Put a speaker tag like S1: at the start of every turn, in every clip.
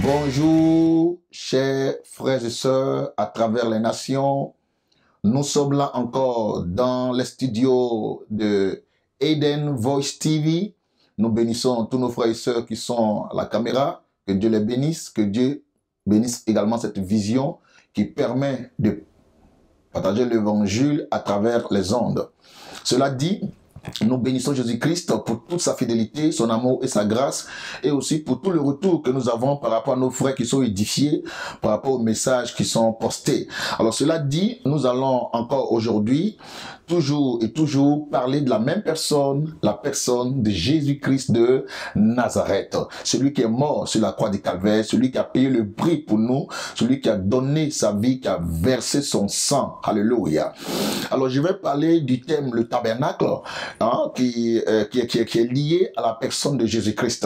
S1: Bonjour, chers frères et sœurs à travers les nations. Nous sommes là encore dans les studios de Eden Voice TV. Nous bénissons tous nos frères et sœurs qui sont à la caméra. Que Dieu les bénisse, que Dieu bénisse également cette vision qui permet de partager l'évangile à travers les ondes. Cela dit, nous bénissons Jésus-Christ pour toute sa fidélité, son amour et sa grâce, et aussi pour tout le retour que nous avons par rapport à nos frères qui sont édifiés, par rapport aux messages qui sont postés. Alors cela dit, nous allons encore aujourd'hui, toujours et toujours parler de la même personne, la personne de Jésus-Christ de Nazareth. Celui qui est mort sur la croix du Calvaire, celui qui a payé le prix pour nous, celui qui a donné sa vie, qui a versé son sang. Alléluia. Alors je vais parler du thème le tabernacle, qui est lié à la personne de Jésus-Christ.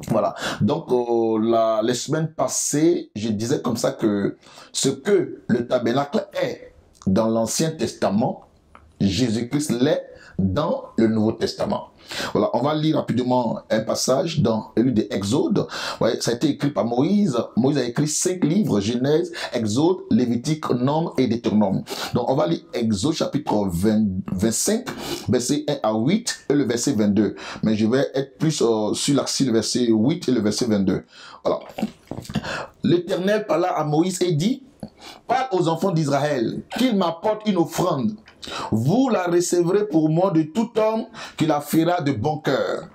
S1: Voilà. Donc, les semaines passées, je disais comme ça que ce que le tabernacle est dans l'Ancien Testament, Jésus-Christ l'est dans le Nouveau Testament. Voilà, on va lire rapidement un passage dans le livre d'Exode. Ouais, ça a été écrit par Moïse. Moïse a écrit 5 livres, Genèse, Exode, Lévitique, Nombre et Deutéronome. Donc on va lire Exode chapitre 25, verset 1 à 8 et le verset 22. Mais je vais être plus sur l'axe le verset 8 et le verset 22. Voilà. L'Éternel parla à Moïse et dit: parle aux enfants d'Israël qu'ils m'apportent une offrande. Vous la recevrez pour moi de tout homme qui la fera de bon cœur.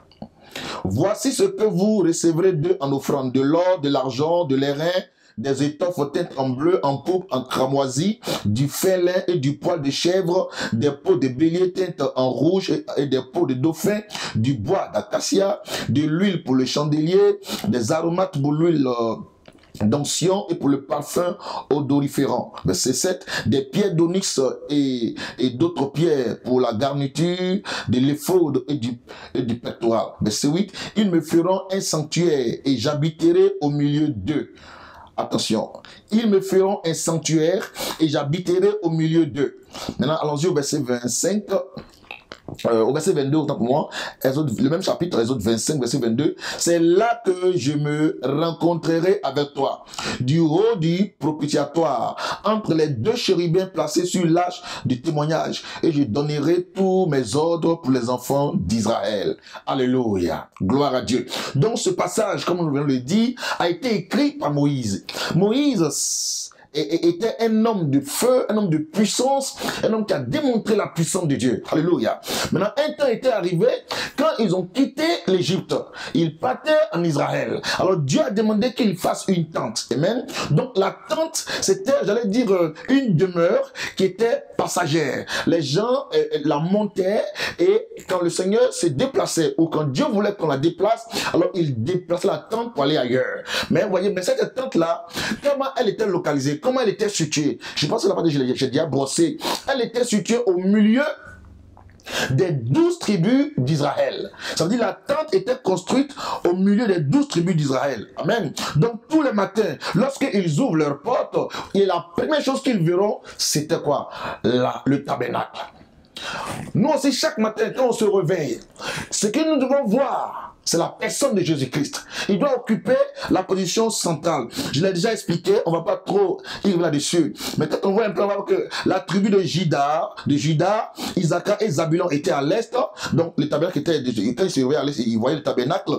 S1: Voici ce que vous recevrez d'eux en offrande: de l'or, de l'argent, de l'airain, des étoffes teintes en bleu, en pourpre, en cramoisi, du fin lin et du poil de chèvre, des peaux de bélier teintes en rouge et des peaux de dauphin, du bois d'acacia, de l'huile pour le chandelier, des aromates pour l'huile d'onction et pour le parfum odoriférant. Verset 7, des pierres d'onyx et d'autres pierres pour la garniture de l'éphod et du pectoral. Verset 8, ils me feront un sanctuaire et j'habiterai au milieu d'eux. Attention, ils me feront un sanctuaire et j'habiterai au milieu d'eux. Maintenant, allons-y au verset 25. Au verset 22, autant pour moi, le même chapitre, Exode 25, verset 22, c'est là que je me rencontrerai avec toi, du haut du propitiatoire, entre les deux chérubins placés sur l'arche du témoignage, et je donnerai tous mes ordres pour les enfants d'Israël. Alléluia, gloire à Dieu. Donc ce passage, comme nous venons de le dire, a été écrit par Moïse. Moïse était un homme de feu, un homme de puissance, un homme qui a démontré la puissance de Dieu. Alléluia. Maintenant, un temps était arrivé quand ils ont quitté l'Égypte. Ils partaient en Israël. Alors Dieu a demandé qu'ils fassent une tente. Amen. Donc la tente, c'était, j'allais dire, une demeure qui était passagère. Les gens la montaient et quand le Seigneur se déplaçait ou quand Dieu voulait qu'on la déplace, alors il déplaçait la tente pour aller ailleurs. Mais vous voyez, mais cette tente-là, comment elle était localisée? Comment elle était située? Je pense que la partie j'ai déjà brossé. Elle était située au milieu des 12 tribus d'Israël. Ça veut dire la tente était construite au milieu des 12 tribus d'Israël. Amen. Donc tous les matins, lorsqu'ils ouvrent leurs portes, et la première chose qu'ils verront, c'était quoi? Le tabernacle. Nous aussi, chaque matin, quand on se réveille, ce que nous devons voir, c'est la personne de Jésus-Christ. Il doit occuper la position centrale. Je l'ai déjà expliqué, on ne va pas trop y revenir là-dessus. Mais quand on voit un peu, on voit que la tribu de Juda, Isaac et Zabulon étaient à l'est. Donc le tabernacle était, quand ils se réveillaient à l'est, ils voyaient le tabernacle.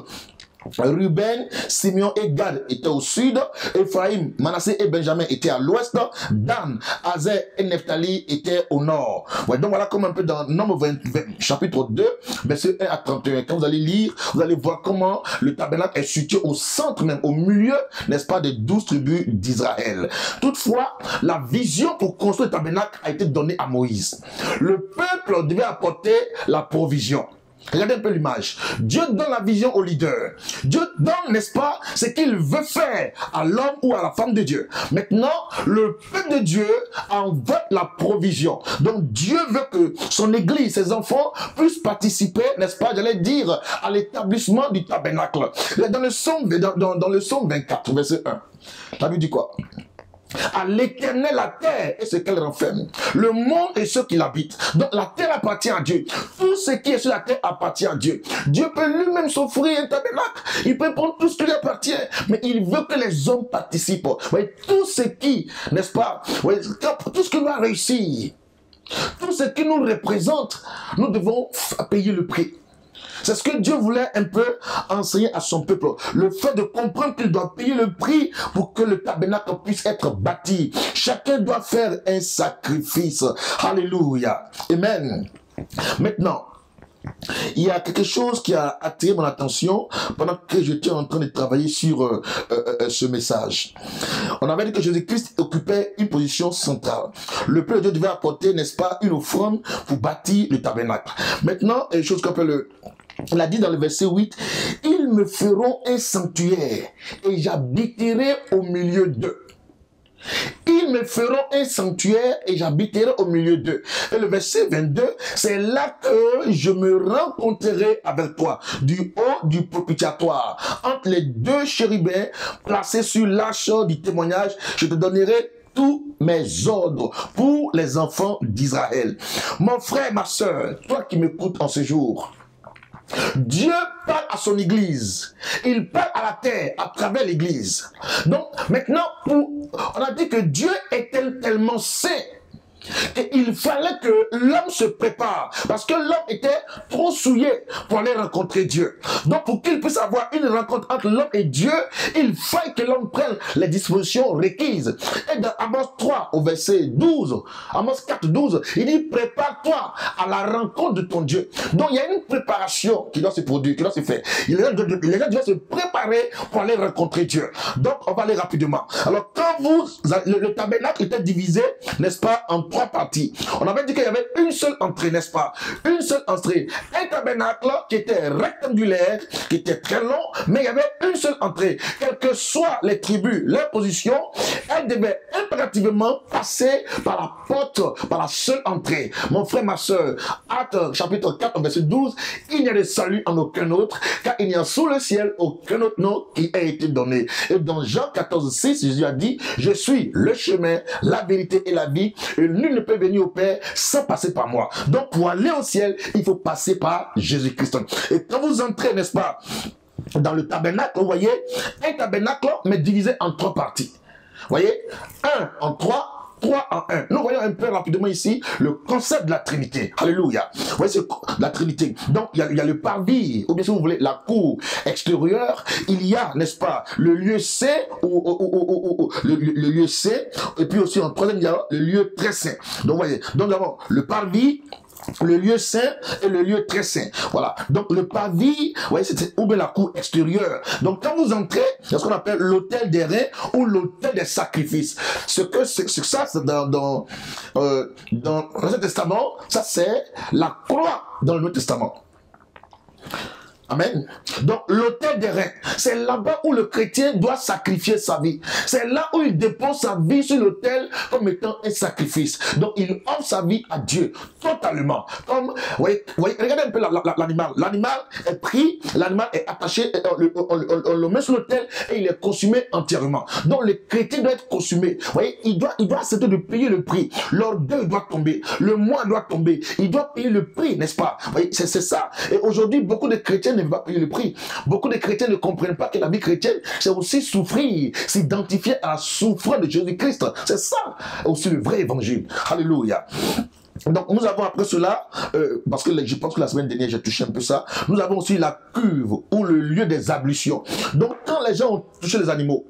S1: Ruben, Simeon et Gad étaient au sud, Ephraïm, Manassé et Benjamin étaient à l'ouest, Dan, Azer et Nephtali étaient au nord. Ouais, donc voilà comme un peu dans Nombre 20, chapitre 2, verset 1 à 31. Quand vous allez lire, vous allez voir comment le tabernacle est situé au centre même, au milieu, n'est-ce pas, des 12 tribus d'Israël. Toutefois, la vision pour construire le tabernacle a été donnée à Moïse. Le peuple devait apporter la provision. Regardez un peu l'image. Dieu donne la vision au leader. Dieu donne, n'est-ce pas, ce qu'il veut faire à l'homme ou à la femme de Dieu. Maintenant, le peuple de Dieu envoie la provision. Donc Dieu veut que son église, ses enfants, puissent participer, n'est-ce pas, j'allais dire, à l'établissement du tabernacle. Dans le psaume 24, verset 1, la Bible dit quoi? à l'Éternel la terre et ce qu'elle renferme, le monde et ceux qui l'habitent. Donc la terre appartient à Dieu. Tout ce qui est sur la terre appartient à Dieu. Dieu peut lui-même s'offrir un tabernacle. Il peut prendre tout ce qui lui appartient, mais il veut que les hommes participent. Voyez, tout ce qui, n'est-ce pas, voyez, tout ce qui va réussir, tout ce qui nous représente, nous devons payer le prix. C'est ce que Dieu voulait un peu enseigner à son peuple. Le fait de comprendre qu'il doit payer le prix pour que le tabernacle puisse être bâti. Chacun doit faire un sacrifice. Alléluia. Amen. Maintenant, il y a quelque chose qui a attiré mon attention pendant que j'étais en train de travailler sur ce message. On avait dit que Jésus-Christ occupait une position centrale. Le peuple de Dieu devait apporter, n'est-ce pas, une offrande pour bâtir le tabernacle. Maintenant, une chose qu'on peut il a dit dans le verset 8, « Ils me feront un sanctuaire et j'habiterai au milieu d'eux. » Ils me feront un sanctuaire et j'habiterai au milieu d'eux. Et le verset 22, c'est là que je me rencontrerai avec toi, du haut du propitiatoire, entre les deux chérubins placés sur l'arche du témoignage. Je te donnerai tous mes ordres pour les enfants d'Israël. Mon frère, ma soeur, toi qui m'écoutes en ce jour, Dieu parle à son église. Il parle à la terre à travers l'église. Donc, maintenant, on a dit que Dieu est tellement saint. Et il fallait que l'homme se prépare. Parce que l'homme était trop souillé pour aller rencontrer Dieu. Donc pour qu'il puisse avoir une rencontre entre l'homme et Dieu, il fallait que l'homme prenne les dispositions requises. Et dans Amos 3 au verset 12, Amos 4, 12, il dit prépare-toi à la rencontre de ton Dieu. Donc il y a une préparation qui doit se produire, qui doit se faire. Les gens doivent se préparer pour aller rencontrer Dieu. Donc on va aller rapidement. Alors quand le tabernacle était divisé, n'est-ce pas, en trois parties. On avait dit qu'il y avait une seule entrée, n'est-ce pas? Une seule entrée. Un tabernacle qui était rectangulaire, qui était très long, mais il y avait une seule entrée. Quelles que soient les tribus, leur position, elles devaient impérativement passer par la porte, par la seule entrée. Mon frère, ma soeur, Actes chapitre 4, verset 12, il n'y a de salut en aucun autre, car il n'y a sous le ciel aucun autre nom qui ait été donné. Et dans Jean 14, 6, Jésus a dit, je suis le chemin, la vérité et la vie, et nul ne peut venir au Père sans passer par moi. Donc pour aller au ciel, il faut passer par Jésus-Christ. Et quand vous entrez, n'est-ce pas, dans le tabernacle, vous voyez, un tabernacle, mais divisé en trois parties. Vous voyez, un en trois, 3 en 1. Nous voyons un peu rapidement ici le concept de la Trinité. Alléluia. Vous voyez, c'est la Trinité. Donc, il y a le parvis, ou bien si vous voulez, la cour extérieure. Il y a, n'est-ce pas, le lieu saint, le lieu saint, et puis aussi en troisième, il y a le lieu très saint. Donc, vous voyez, donc d'abord, le parvis, le lieu saint et le lieu très saint. Voilà. Donc le parvis, vous voyez, c'est ou bien la cour extérieure. Donc quand vous entrez, c'est ce qu'on appelle l'autel des reins ou l'autel des sacrifices. Ça, c'est dans l'Ancien Testament, ça c'est la croix dans le Nouveau Testament. Amen. Donc, l'autel des reins, c'est là-bas où le chrétien doit sacrifier sa vie. C'est là où il dépose sa vie sur l'autel comme étant un sacrifice. Donc, il offre sa vie à Dieu totalement. Comme, voyez, regardez un peu l'animal. L'animal est pris, l'animal est attaché, on le met sur l'autel et il est consumé entièrement. Donc, le chrétien doit être consumé. Vous voyez, il doit accepter de payer le prix. L'orgueil doit tomber. Le moi doit tomber. Il doit payer le prix, n'est-ce pas? Vous voyez, c'est ça. Et aujourd'hui, beaucoup de chrétiens ne veulent pas payer le prix. Beaucoup de chrétiens ne comprennent pas que la vie chrétienne, c'est aussi souffrir, s'identifier à la souffrance de Jésus-Christ. C'est ça aussi le vrai évangile. Alléluia. Donc nous avons après cela, parce que je pense que la semaine dernière j'ai touché un peu ça, nous avons aussi la cuve ou le lieu des ablutions. Donc quand les gens ont touché les animaux,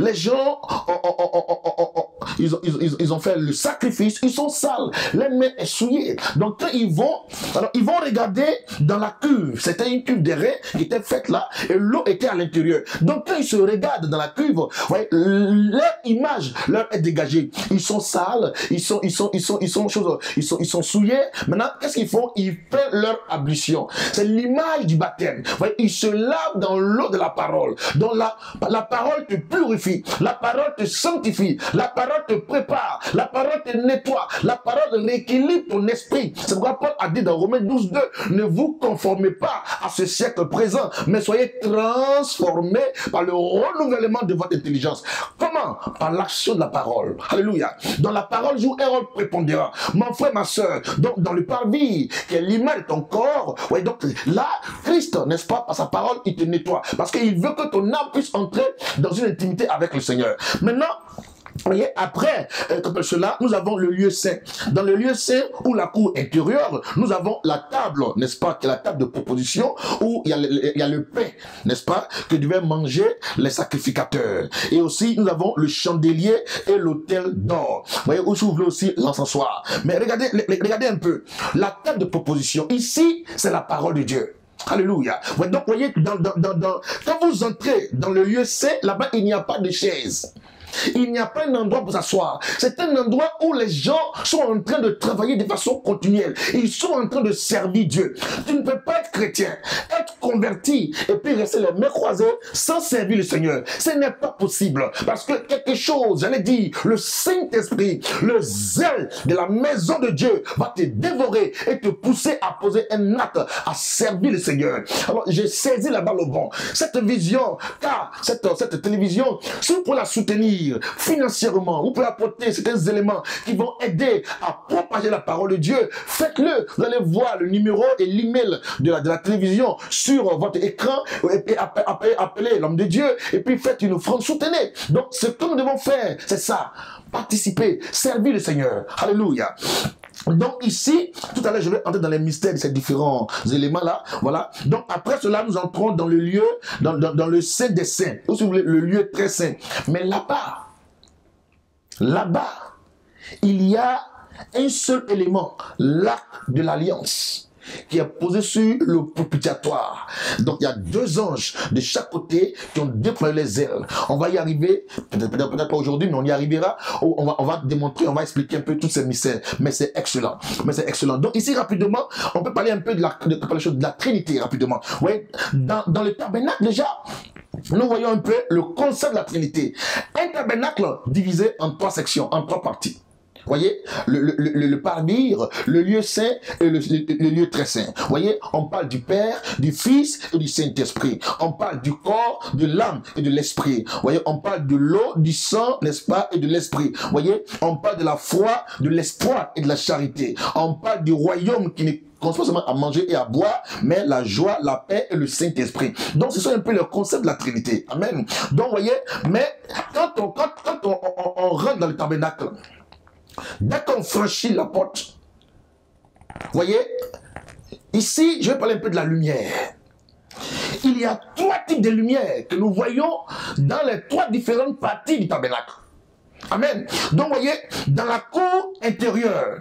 S1: les gens ils ont fait le sacrifice, ils sont sales, les mains sont souillées. Donc quand ils vont regarder dans la cuve, c'était une cuve d'airain qui était faite là et l'eau était à l'intérieur. Donc quand ils se regardent dans la cuve, voyez, leur image leur est dégagée. Ils sont sales, ils sont souillés. Maintenant, qu'est-ce qu'ils font? Ils font leur ablution. C'est l'image du baptême. Voyez, ils se lavent dans l'eau de la parole. Donc la parole te purifie. La parole te sanctifie. La parole parole te prépare, la parole te nettoie, la parole rééquilibre ton esprit. C'est pourquoi Paul a dit dans Romains 12:2, ne vous conformez pas à ce siècle présent, mais soyez transformés par le renouvellement de votre intelligence. Comment? Par l'action de la parole. Alléluia. Dans la parole joue un rôle prépondérant. Mon frère, ma soeur, donc dans le parvis, qui est l'image de ton corps, ouais, donc là, Christ, n'est-ce pas, par sa parole, il te nettoie. Parce qu'il veut que ton âme puisse entrer dans une intimité avec le Seigneur. Maintenant, voyez, après cela, nous avons le lieu saint. Dans le lieu saint ou la cour intérieure, nous avons la table, n'est-ce pas, qui est la table de proposition, où il y a le pain, n'est-ce pas, que devaient manger les sacrificateurs. Et aussi, nous avons le chandelier et l'autel d'or. Vous voyez, où s'ouvre aussi l'encensoir. Mais regardez un peu, la table de proposition, ici, c'est la parole de Dieu. Alléluia. Ouais, donc, vous voyez, quand vous entrez dans le lieu saint, là-bas, il n'y a pas de chaise. Il n'y a pas un endroit pour s'asseoir. C'est un endroit où les gens sont en train de travailler de façon continuelle. Ils sont en train de servir Dieu. Tu ne peux pas être chrétien, être converti et puis rester les mains croisées sans servir le Seigneur. Ce n'est pas possible. Parce que quelque chose, j'allais dire, le Saint-Esprit, le zèle de la maison de Dieu va te dévorer et te pousser à poser un acte, à servir le Seigneur. Alors, j'ai saisi la balle au bon. Cette vision, car cette télévision, si vous pouvez la soutenir financièrement, vous pouvez apporter certains éléments qui vont aider à propager la parole de Dieu, faites-le. Vous allez voir le numéro et l'email de la télévision sur votre écran et appelez l'homme de Dieu et puis faites une offrande, soutenez. Donc ce que nous devons faire, c'est ça, participer, servir le Seigneur. Alléluia. Donc ici, tout à l'heure, je vais entrer dans les mystères de ces différents éléments-là. Voilà. Donc après cela, nous entrons dans le lieu, dans le Saint des Saints. Ou si vous voulez, le lieu très saint. Mais là-bas, il y a un seul élément, l'arc de l'alliance, qui est posé sur le propitiatoire. Donc il y a deux anges de chaque côté qui ont déployé les ailes. On va y arriver, peut-être pas aujourd'hui, mais on y arrivera. On va démontrer, on va expliquer un peu tous ces mystères. Mais c'est excellent. Donc ici, rapidement, on peut parler un peu de la Trinité, rapidement. Vous voyez, dans le tabernacle, déjà, nous voyons un peu le concept de la Trinité. Un tabernacle divisé en trois sections, en trois parties. Voyez, le parvis, le lieu saint et le lieu très saint. Voyez, on parle du Père, du Fils et du Saint-Esprit. On parle du corps, de l'âme et de l'esprit. Voyez, on parle de l'eau, du sang, n'est-ce pas, et de l'esprit. Voyez, on parle de la foi, de l'espoir et de la charité. On parle du royaume qui n'est consiste seulement à manger et à boire, mais la joie, la paix et le Saint-Esprit. Donc, ce sont un peu le concept de la Trinité. Amen. Donc, vous voyez, mais quand on rentre dans le tabernacle, dès qu'on franchit la porte, vous voyez, ici, je vais parler un peu de la lumière. Il y a trois types de lumière que nous voyons dans les trois différentes parties du tabernacle. Amen. Donc, vous voyez, dans la cour intérieure,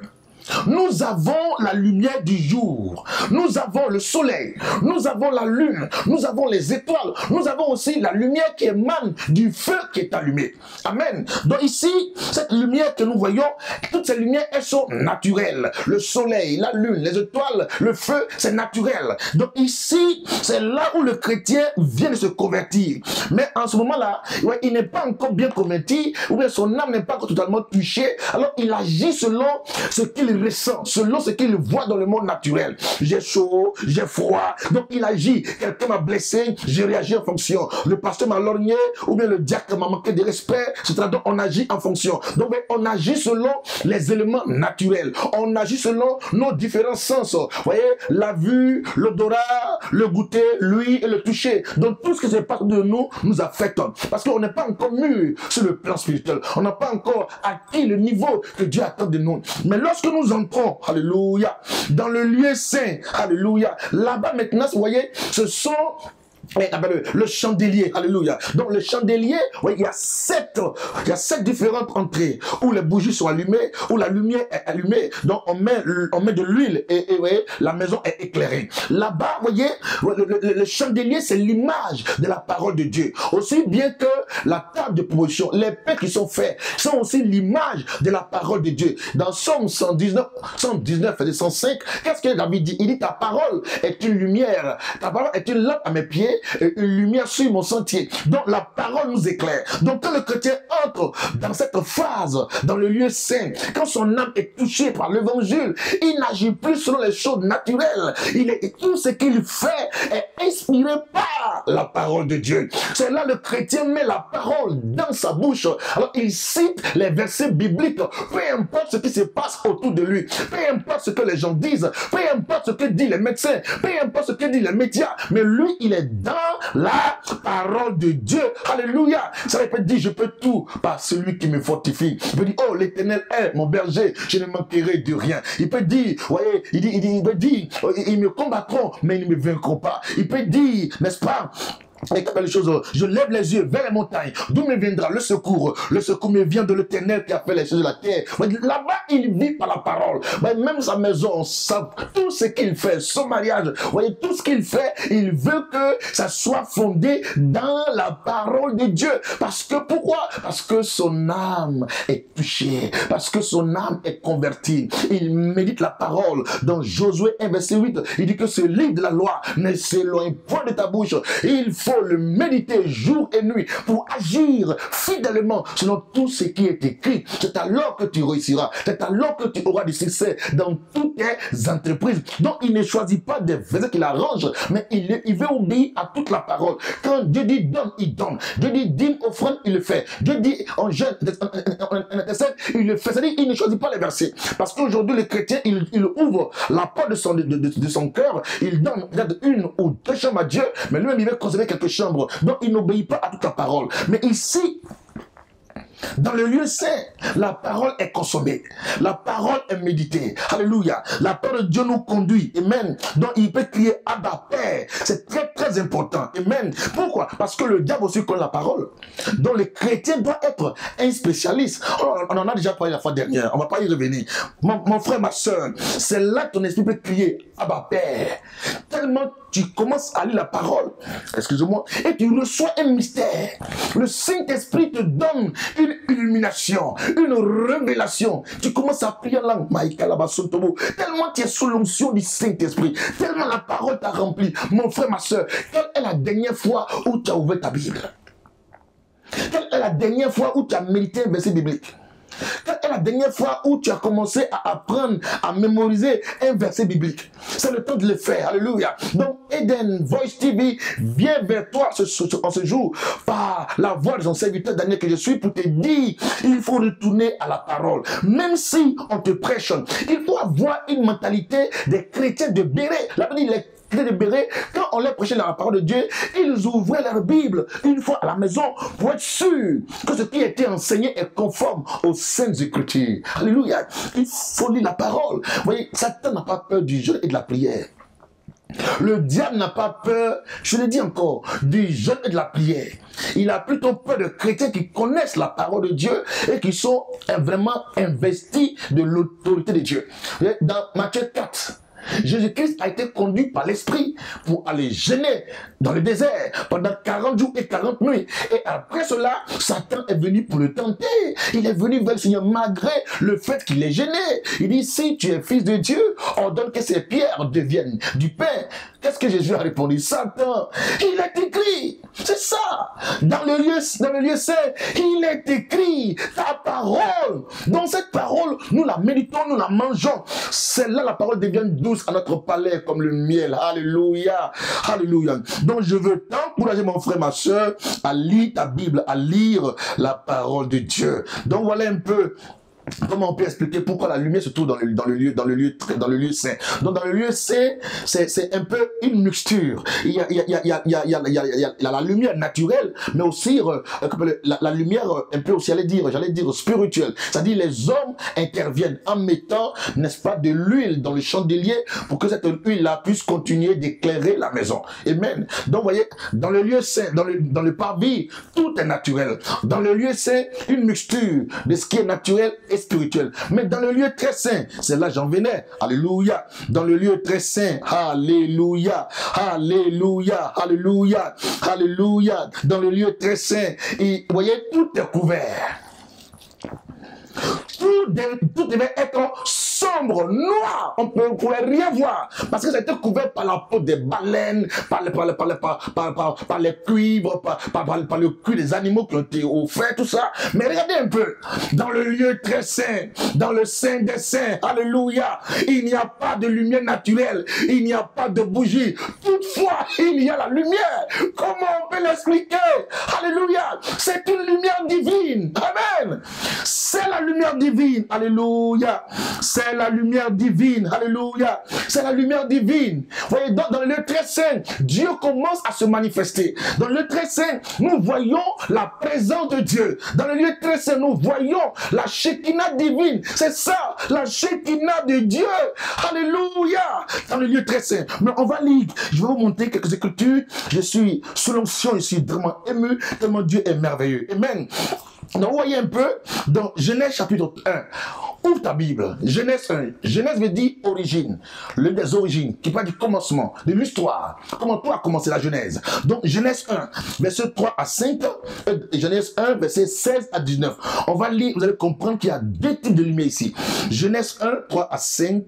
S1: nous avons la lumière du jour, nous avons le soleil, nous avons la lune, nous avons les étoiles, nous avons aussi la lumière qui émane du feu qui est allumé. Amen. Donc ici, cette lumière que nous voyons, toutes ces lumières, elles sont naturelles. Le soleil, la lune, les étoiles, le feu, c'est naturel. Donc ici, c'est là où le chrétien vient de se convertir. Mais en ce moment-là, ouais, il n'est pas encore bien converti, ou bien son âme n'est pas encore totalement touchée, alors il agit selon ce qu'il ressent, selon ce qu'il voit dans le monde naturel. J'ai chaud, j'ai froid, donc il agit. Quelqu'un m'a blessé, j'ai réagi en fonction. Le pasteur m'a lorgné, ou bien le diacre m'a manqué de respect, etc. Donc on agit en fonction. Donc on agit selon les éléments naturels. On agit selon nos différents sens. Vous voyez, la vue, l'odorat, le goûter, l'ouïe et le toucher. Donc tout ce qui se passe de nous nous affecte. Parce qu'on n'est pas encore mûr sur le plan spirituel. On n'a pas encore acquis le niveau que Dieu attend de nous. Mais lorsque nous entrons, alléluia, dans le lieu saint, alléluia, là-bas maintenant, vous voyez, ce sont le chandelier, alléluia. Donc le chandelier, oui, il y a sept différentes entrées où les bougies sont allumées, où la lumière est allumée. Donc on met de l'huile et vous voyez, la maison est éclairée. Là-bas, vous voyez, le chandelier, c'est l'image de la parole de Dieu. Aussi bien que la table de proposition, les pains qui sont faits, sont aussi l'image de la parole de Dieu. Dans Somme 119 et 105, qu'est-ce que David dit? Il dit, ta parole est une lumière, ta parole est une lampe à mes pieds une lumière sur mon sentier. Donc la parole nous éclaire. Donc quand le chrétien entre dans cette phase, dans le lieu saint, quand son âme est touchée par l'évangile, il n'agit plus selon les choses naturelles. Tout ce qu'il fait est inspiré par la parole de Dieu. C'est là le chrétien met la parole dans sa bouche. Alors il cite les versets bibliques, peu importe ce qui se passe autour de lui, peu importe ce que les gens disent, peu importe ce que disent les médecins, peu importe ce que disent les médias, mais lui il est dans la parole de Dieu. Alléluia. Ça peut dire je peux tout par celui qui me fortifie. Il peut dire oh l'Éternel est mon berger, je ne manquerai de rien. Il peut dire, voyez, il peut dire ils me combattront mais ils ne me vaincront pas. Il peut dire, n'est-ce pas, et quelle belle chose, je lève les yeux vers les montagnes, d'où me viendra le secours. Le secours me vient de l'Éternel qui a fait les choses de la terre. Là-bas, il vit par la parole. Même sa maison, tout ce qu'il fait, son mariage, voyez, tout ce qu'il fait, il veut que ça soit fondé dans la parole de Dieu. Parce que, pourquoi? Parce que son âme est touchée, parce que son âme est convertie. Il médite la parole. Dans Josué 1, verset 8, il dit que ce livre de la loi ne s'éloigne point de ta bouche. Il faut le méditer jour et nuit pour agir fidèlement selon tout ce qui est écrit. C'est alors que tu réussiras. C'est alors que tu auras du succès dans toutes tes entreprises. Donc il ne choisit pas des versets qu'il arrange, mais il veut obéir à toute la parole. Quand Dieu dit donne, il donne. Dieu dit dîme, offrande, il le fait. Dieu dit en jeûne, il le fait. C'est-à-dire il ne choisit pas les versets. Parce qu'aujourd'hui le chrétien, il ouvre la porte de son cœur, il donne peut-être une ou deux chambres à Dieu, mais lui-même il veut conserver quelques chambres. Donc il n'obéit pas à toute la parole. Mais ici, dans le lieu saint, la parole est consommée. La parole est méditée. Alléluia. La parole de Dieu nous conduit. Amen. Donc il peut crier Abba Père. C'est très très important. Amen. Pourquoi? Parce que le diable aussi connaît la parole. Donc le chrétien doit être un spécialiste. On en a déjà parlé la fois dernière. On ne va pas y revenir. Mon frère, ma soeur, c'est là que ton esprit peut crier Abba Père. Tellement tu commences à lire la parole, excusez-moi, et tu reçois un mystère. Le Saint-Esprit te donne une illumination, une révélation. Tu commences à prier en langue. Tellement tu es sous l'onction du Saint-Esprit, tellement la parole t'a rempli. Mon frère, ma soeur, quelle est la dernière fois où tu as ouvert ta Bible? Quelle est la dernière fois où tu as médité un verset biblique? Quelle est la dernière fois où tu as commencé à apprendre, à mémoriser un verset biblique? C'est le temps de le faire. Alléluia. Donc, Eden Voice TV vient vers toi en ce jour par la voix de son serviteur Daniel que je suis pour te dire, il faut retourner à la parole. Même si on te prêche, il faut avoir une mentalité des chrétiens de Béret. La Bible dit, les de Béret, quand on leur prêchait la parole de Dieu, ils ouvraient leur Bible une fois à la maison pour être sûrs que ce qui était enseigné est conforme aux saintes écritures. Alléluia. Il faut lire la parole. Vous voyez, Satan n'a pas peur du jeûne et de la prière. Le diable n'a pas peur, je le dis encore, du jeûne et de la prière. Il a plutôt peur de chrétiens qui connaissent la parole de Dieu et qui sont vraiment investis de l'autorité de Dieu. Dans Matthieu 4, Jésus-Christ a été conduit par l'Esprit pour aller jeûner dans le désert pendant 40 jours et 40 nuits. Et après cela, Satan est venu pour le tenter. Il est venu vers le Seigneur malgré le fait qu'il est gêné. Il dit, si tu es fils de Dieu, ordonne que ces pierres deviennent du pain. Qu'est-ce que Jésus a répondu? Satan, il est écrit. C'est ça. Dans le lieu saint, il est écrit ta parole. Dans cette parole, nous la méditons, nous la mangeons. Celle-là, la parole devient douce à notre palais comme le miel. Alléluia. Alléluia. Donc je veux t'encourager, mon frère, ma soeur, à lire ta Bible, à lire la parole de Dieu. Donc voilà un peu comment on peut expliquer pourquoi la lumière se trouve dans le lieu saint. Donc dans le lieu saint, c'est un peu une mixture. Il y a la lumière naturelle, mais aussi la lumière un peu aussi, j'allais dire spirituelle. C'est-à-dire les hommes interviennent en mettant, n'est-ce pas, de l'huile dans le chandelier pour que cette huile-là puisse continuer d'éclairer la maison. Amen. Donc vous voyez, dans le lieu saint, dans le parvis, tout est naturel. Dans le lieu saint, une mixture de ce qui est naturel et spirituel. Mais dans le lieu très saint, c'est là j'en venais. Alléluia. Dans le lieu très saint, alléluia, alléluia, alléluia, alléluia. Dans le lieu très saint, et vous voyez, tout est couvert. tout devait être sombre, noir. On ne pouvait rien voir. Parce que c'était couvert par la peau des baleines, par les cuivres, par le cuir des animaux qui ont été offerts, tout ça. Mais regardez un peu, dans le lieu très saint, dans le saint des saints, alléluia, il n'y a pas de lumière naturelle, il n'y a pas de bougie. Toutefois, il y a la lumière. Comment on peut l'expliquer? Alléluia, c'est une lumière divine. Amen. C'est la lumière divine. Alléluia. C'est la lumière divine. Alléluia. C'est la lumière divine. Vous voyez, dans le lieu très saint, Dieu commence à se manifester. Dans le lieu très saint, nous voyons la présence de Dieu. Dans le lieu très saint, nous voyons la Shekinah divine. C'est ça, la Shekinah de Dieu. Alléluia. Dans le lieu très saint. Mais on va lire. Je vais vous montrer quelques écritures. Je suis sous l'onction, je suis vraiment ému, tellement Dieu est merveilleux. Amen. Donc, vous voyez un peu dans Genèse chapitre 1. Ouvre ta Bible. Genèse 1. Genèse veut dire origine. Le des origines, qui parle du commencement, de l'histoire. Comment tout a commencé la Genèse. Donc, Genèse 1, verset 3 à 5. Genèse 1, verset 16 à 19. On va lire, vous allez comprendre qu'il y a deux types de lumière ici. Genèse 1, 3 à 5.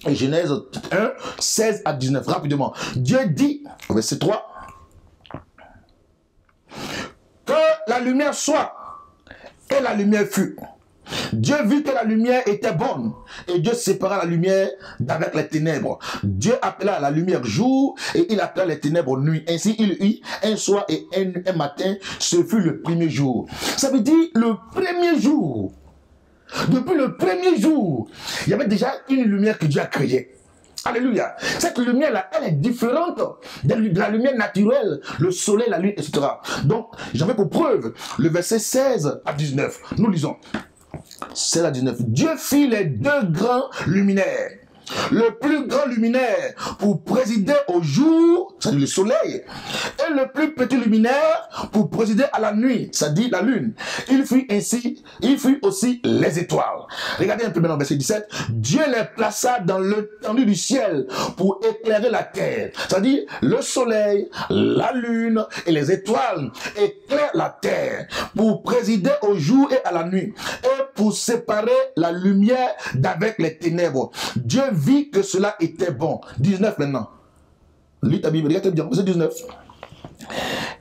S1: Et Genèse 1, 16 à 19. Rapidement. Dieu dit, verset 3, que la lumière soit. Et la lumière fut. Dieu vit que la lumière était bonne. Et Dieu sépara la lumière d'avec les ténèbres. Dieu appela la lumière jour et il appela les ténèbres nuit. Ainsi il eut un soir et un matin. Ce fut le premier jour. Ça veut dire le premier jour. Depuis le premier jour, il y avait déjà une lumière que Dieu a créée. Alléluia. Cette lumière-là, elle est différente de la lumière naturelle, le soleil, la lune, etc. Donc, j'avais pour preuve le verset 16 à 19. Nous lisons. 16 à 19. Dieu fit les deux grands luminaires. Le plus grand luminaire pour présider au jour, c'est-à-dire le soleil, et le plus petit luminaire pour présider à la nuit, c'est-à-dire la lune. Il fut aussi les étoiles. Regardez un peu maintenant, verset 17. Dieu les plaça dans l'étendue du ciel pour éclairer la terre. C'est-à-dire le soleil, la lune et les étoiles éclairent la terre pour présider au jour et à la nuit et pour séparer la lumière d'avec les ténèbres. Dieu vit que cela était bon. 19 maintenant. Lis ta Bible, regarde bien, verset 19.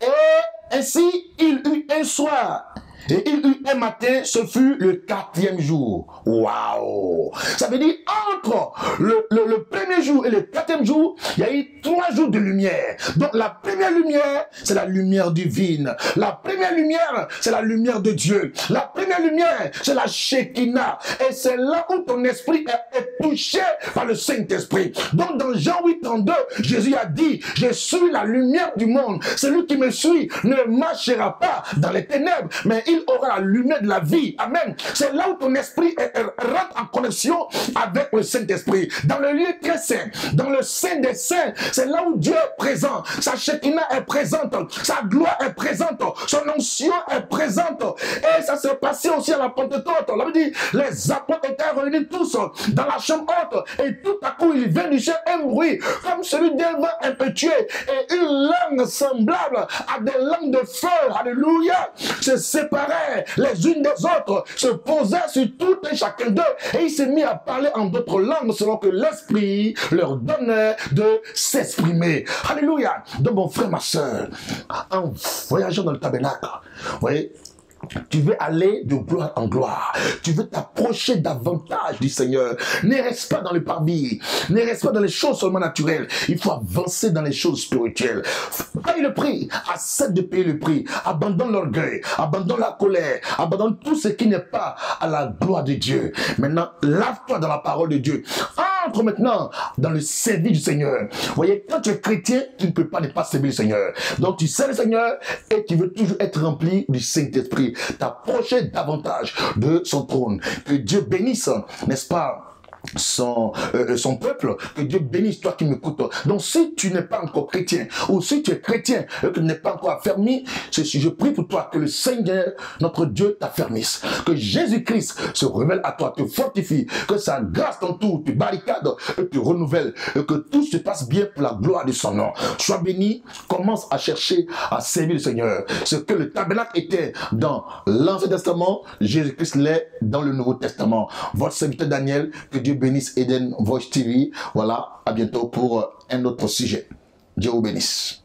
S1: Et ainsi, il eut un soir. Et il eut un matin, ce fut le 4e jour. Waouh! Ça veut dire, entre le premier jour et le 4e jour, il y a eu 3 jours de lumière. Donc la première lumière, c'est la lumière divine. La première lumière, c'est la lumière de Dieu. La première lumière, c'est la Shekinah. Et c'est là où ton esprit est touché par le Saint-Esprit. Donc dans Jean 8:32, Jésus a dit, je suis la lumière du monde. Celui qui me suit ne marchera pas dans les ténèbres, mais il aura la lumière de la vie. Amen. C'est là où ton esprit rentre en connexion avec le Saint-Esprit. Dans le lieu très saint, dans le Saint des Saints, c'est là où Dieu est présent. Sa Shekinah est présente. Sa gloire est présente. Son onction est présente. Et ça s'est passé aussi à la Pentecôte. On avait dit, les apôtres étaient réunis tous dans la chambre haute. Et tout à coup, il vient du ciel un bruit, comme celui d'un vent impétueux. Et une langue semblable à des langues de feu. Alléluia. Se séparaient les unes des autres, se posaient sur tout et chacun d'eux, et il s'est mis à parler en d'autres langues selon que l'Esprit leur donnait de s'exprimer. Alléluia. Donc mon frère, ma soeur, en voyageant dans le tabernacle, vous voyez, tu veux aller de gloire en gloire. Tu veux t'approcher davantage du Seigneur. Ne reste pas dans le parvis. Ne reste pas dans les choses seulement naturelles. Il faut avancer dans les choses spirituelles. Paye le prix. Accepte de payer le prix. Abandonne l'orgueil. Abandonne la colère. Abandonne tout ce qui n'est pas à la gloire de Dieu. Maintenant, lave-toi dans la parole de Dieu. Entre maintenant dans le service du Seigneur. Vous voyez, quand tu es chrétien, tu ne peux pas ne pas servir le Seigneur. Donc tu sers le Seigneur et tu veux toujours être rempli du Saint-Esprit. T'approcher davantage de son trône. Que Dieu bénisse, n'est-ce pas, son peuple, que Dieu bénisse toi qui m'écoutes. Donc si tu n'es pas encore chrétien, ou si tu es chrétien et que tu n'es pas encore affermi, je prie pour toi que le Seigneur, notre Dieu, t'affermisse, que Jésus-Christ se révèle à toi, te fortifie, que sa grâce t'entoure, te barricade, te renouvelle, et que tout se passe bien pour la gloire de son nom. Sois béni, commence à chercher à servir le Seigneur. Ce que le tabernacle était dans l'Ancien Testament, Jésus-Christ l'est dans le Nouveau Testament. Votre serviteur Daniel, que Dieu bénisse Eden Voice TV. Voilà, à bientôt pour un autre sujet. Dieu vous bénisse.